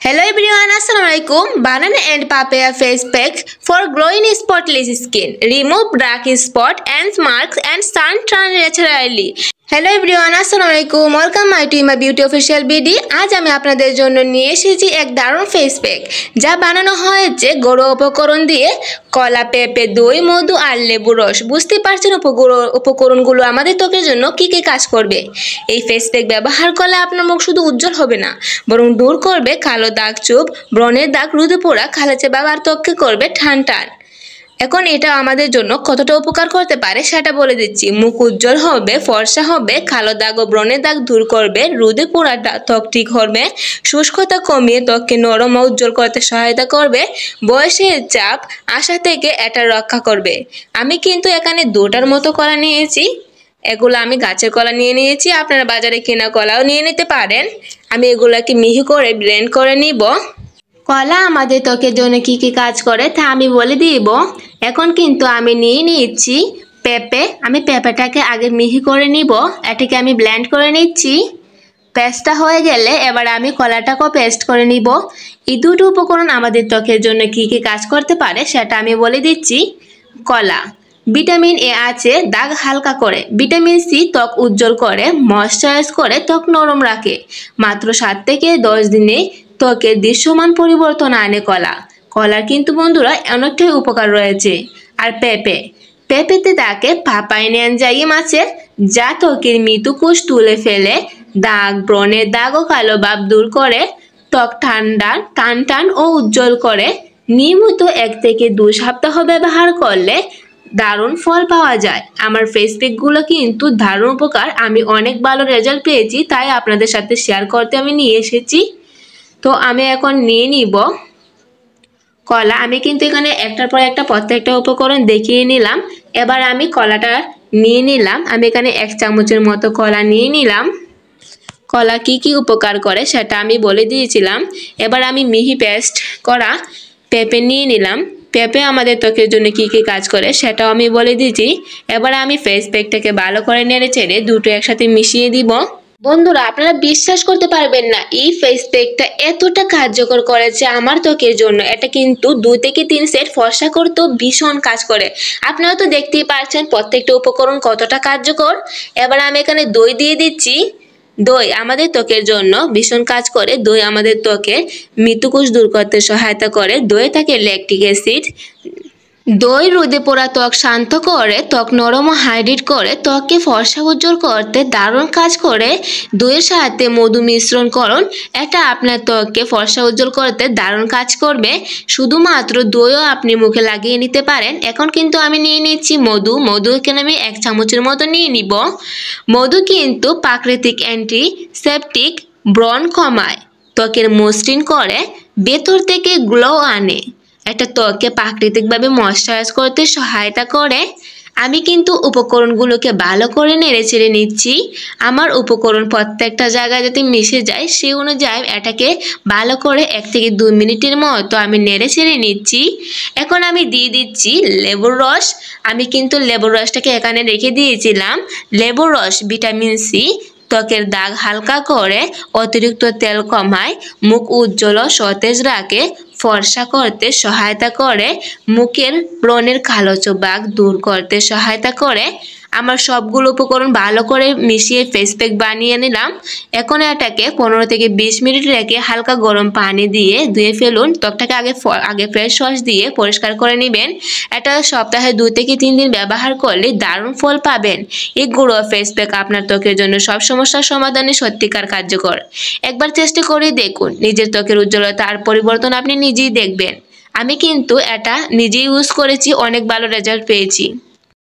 Hello everyone, Assalamualaikum. Banana and papaya face pack for glowing spotless skin. Remove dark spot and marks and sun tan naturally. Hello everyone, আসসালামু আলাইকুম। Welcome my to my beauty official BD. আজ আমি আপনাদের জন্য নিয়ে এসেছি এক দারুণ ফেস প্যাক, যা বানানো হয়েছে ঘরোয়া উপকরণ দিয়ে, কলা, পেঁপে, দই, মধু আর লেবু রস। বুঝতে পারছেন উপকরণগুলো আমাদের ত্বকের জন্য কী কী কাজ করবে। এই ফেস প্যাক ব্যবহার করলে আপনার মুখ শুধু উজ্জ্বল হবে না, বরং দূর করবে কালো দাগ, চুপ, ব্রণের দাগ, রোদে পোড়া, কালচে ভাব আর ত্বককে করবে ঠান্ডা। এখন এটা আমাদের জন্য কতটা উপকার করতে পারে সেটা বলে দিচ্ছি। মুখ উজ্জ্বল হবে, ফর্সা হবে, কালো দাগ ও ব্রণের দাগ দূর করবে, রোদে পোড়া ত্বক ঠিক হবে, শুষ্কতা কমিয়ে ত্বককে নরম ও উজ্জ্বল করতে সহায়তা করবে, বয়সের চাপ আসা থেকে এটা রক্ষা করবে। আমি কিন্তু এখানে দুটার মতো কলা নিয়েছি। এগুলো আমি গাছের কলা নিয়ে নিয়েছি, আপনারা বাজারে কেনা কলাও নিয়ে নিতে পারেন। আমি এগুলোকে মিহি করে ব্লেন্ড করে নিব। কলা আমাদের ত্বকের জন্য কী কী কাজ করে তা আমি বলে দিব। এখন কিন্তু আমি নিয়ে নিচ্ছি পেঁপে। আমি পেঁপেটাকে আগে মিহি করে নিব, এটাকে আমি ব্লেন্ড করে নিচ্ছি। পেস্টটা হয়ে গেলে এবার আমি কলাটাকেও পেস্ট করে নিব। এই দুটো উপকরণ আমাদের ত্বকের জন্য কী কী কাজ করতে পারে সেটা আমি বলে দিচ্ছি। কলা, ভিটামিন এ আছে, দাগ হালকা করে। ভিটামিন সি ত্বক উজ্জ্বল করে, ময়শ্চারাইজ করে, ত্বক নরম রাখে। মাত্র 7 থেকে 10 দিনে ত্বকের দৃশ্যমান পরিবর্তন আনে কলা। কলার কিন্তু বন্ধুরা অনেকটাই উপকার রয়েছে। আর পেঁপেতে থাকে পাপাইন এনজাইম আছে, যা ত্বকের মৃদুকোষ তুলে ফেলে, দাগ, ব্রণের দাগ ও কালো ভাব দূর করে, ত্বক টান ও উজ্জ্বল করে। নিয়মিত 1 থেকে 2 সপ্তাহ ব্যবহার করলে দারুণ ফল পাওয়া যায়। আমার ফেস প্যাকগুলো কিন্তু দারুণ উপকার, আমি অনেক ভালো রেজাল্ট পেয়েছি, তাই আপনাদের সাথে শেয়ার করতে আমি নিয়ে এসেছি। তো আমি এখন নিয়ে নিব কলা। আমি কিন্তু এখানে একটার পর একটা প্রত্যেকটা উপকরণ দেখিয়ে নিলাম। এবার আমি কলাটা নিয়ে নিলাম। আমি এখানে 1 চামচের মতো কলা নিয়ে নিলাম। কলা কি কি উপকার করে সেটা আমি বলে দিয়েছিলাম। এবার আমি মিহি পেস্ট করা পেঁপে নিয়ে নিলাম। পেঁপে আমাদের ত্বকের জন্য কী কী কাজ করে সেটাও আমি বলে দিয়েছি। এবার আমি ফেস প্যাকটাকে ভালো করে নেড়ে চেড়ে দুটো একসাথে মিশিয়ে দিব। বন্ধুরা, আপনারা বিশ্বাস করতে পারবেন না, এই ফেস প্যাকটা এতটা কার্যকর করেছে আমার ত্বকের জন্য। এটা কিন্তু 2 থেকে 3 সেট ফর্সা করতেও ভীষণ কাজ করে। আপনারা তো দেখতেই পাচ্ছেন প্রত্যেকটা উপকরণ কতটা কার্যকর। এবার আমি এখানে দই দিয়ে দিচ্ছি। দই আমাদের ত্বকের জন্য ভীষণ কাজ করে। দই আমাদের ত্বকের মৃদুকোষ দূর করতে সহায়তা করে। দই থাকে ল্যাকটিক অ্যাসিড। দই রোদে পোড়া ত্বক শান্ত করে, ত্বক নরম ও হাইড্রেট করে, ত্বককে ফর্সা উজ্জ্বল করতে দারুণ কাজ করে। দইয়ের সাথে মধু মিশ্রণ করুন, এটা আপনার ত্বককে ফর্সা উজ্জ্বল করতে দারুণ কাজ করবে। শুধুমাত্র দইও আপনি মুখে লাগিয়ে নিতে পারেন। এখন কিন্তু আমি নিয়ে নিচ্ছি মধু এখানে আমি 1 চামচের মতো নিয়ে নিব। মধু কিন্তু প্রাকৃতিক অ্যান্টিসেপটিক, ব্রণ কমায়, ত্বকের মসৃণ করে, ভেতর থেকে গ্লো আনে। এটা ত্বককে প্রাকৃতিকভাবে ময়শ্চারাইজ করতে সহায়তা করে। আমি কিন্তু উপকরণগুলোকে ভালো করে নেড়ে চেড়ে নিচ্ছি। আমার উপকরণ প্রত্যেকটা জায়গায় যাতে মিশে যায় সেই অনুযায়ী এটাকে ভালো করে 1 থেকে 2 মিনিটের মতো আমি নেড়ে চেড়ে নিচ্ছি। এখন আমি দিয়ে দিচ্ছি লেবুর রস। আমি কিন্তু লেবুর রসটাকে এখানে রেখে দিয়েছিলাম। লেবুর রস ভিটামিন সি, ত্বকের দাগ হালকা করে, অতিরিক্ত তেল কমায়, মুখ উজ্জ্বল ও সতেজ রাখে, ফর্সা করতে সহায়তা করে, মুখের ব্রণের কালচে ভাব দূর করতে সহায়তা করে। আমার সবগুলো উপকরণ ভালো করে মিশিয়ে ফেস প্যাক বানিয়ে নিলাম। এখন এটাকে 15 থেকে 20 মিনিট রেখে হালকা গরম পানি দিয়ে ধুয়ে ফেলুন। ত্বকটাকে আগে ফ্রেশ ওয়াশ দিয়ে পরিষ্কার করে নেবেন। এটা সপ্তাহে 2 থেকে 3 দিন ব্যবহার করলে দারুণ ফল পাবেন। এই গুঁড়ো ফেস প্যাক আপনার ত্বকের জন্য সব সমস্যার সমাধানে সত্যিকার কার্যকর। একবার চেষ্টা করে দেখুন, নিজের ত্বকের উজ্জ্বলতা আর পরিবর্তন আপনি নিজেই দেখবেন। আমি কিন্তু এটা নিজেই ইউজ করেছি, অনেক ভালো রেজাল্ট পেয়েছি।